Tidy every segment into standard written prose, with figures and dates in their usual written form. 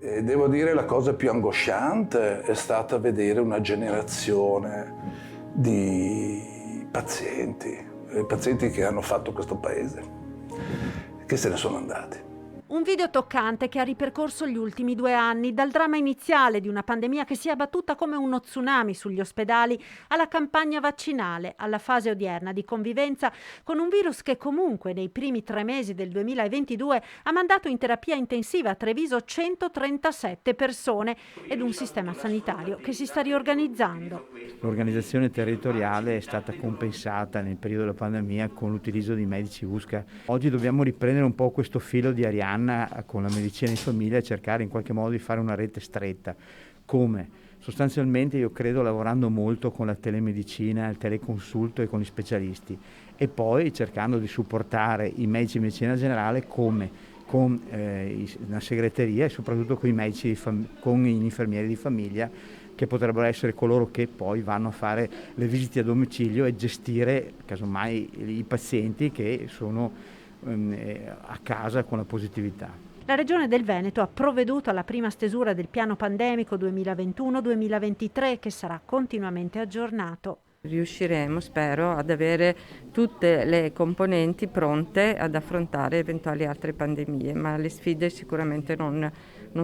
E devo dire la cosa più angosciante è stata vedere una generazione di pazienti che hanno fatto questo paese, che se ne sono andati. Un video toccante che ha ripercorso gli ultimi 2 anni, dal dramma iniziale di una pandemia che si è abbattuta come uno tsunami sugli ospedali, alla campagna vaccinale, alla fase odierna di convivenza con un virus che comunque nei primi 3 mesi del 2022 ha mandato in terapia intensiva a Treviso 137 persone ed un sistema sanitario che si sta riorganizzando. L'organizzazione territoriale è stata compensata nel periodo della pandemia con l'utilizzo di medici USCA. Oggi dobbiamo riprendere un po' questo filo di Arianna con la medicina in famiglia e cercare in qualche modo di fare una rete stretta. Come? Sostanzialmente io credo lavorando molto con la telemedicina, il teleconsulto e con gli specialisti e poi cercando di supportare i medici di medicina generale come? Con una segreteria e soprattutto con i medici, con gli infermieri di famiglia che potrebbero essere coloro che poi vanno a fare le visite a domicilio e gestire casomai i pazienti che sono a casa con la positività. La Regione del Veneto ha provveduto alla prima stesura del piano pandemico 2021-2023 che sarà continuamente aggiornato. Riusciremo, spero, ad avere tutte le componenti pronte ad affrontare eventuali altre pandemie, ma le sfide sicuramente non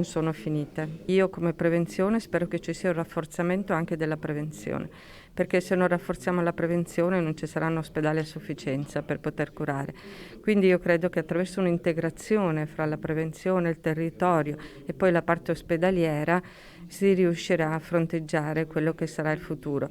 sono finite. Io come prevenzione spero che ci sia un rafforzamento anche della prevenzione, perché se non rafforziamo la prevenzione non ci saranno ospedali a sufficienza per poter curare. Quindi io credo che attraverso un'integrazione fra la prevenzione, il territorio e poi la parte ospedaliera si riuscirà a fronteggiare quello che sarà il futuro.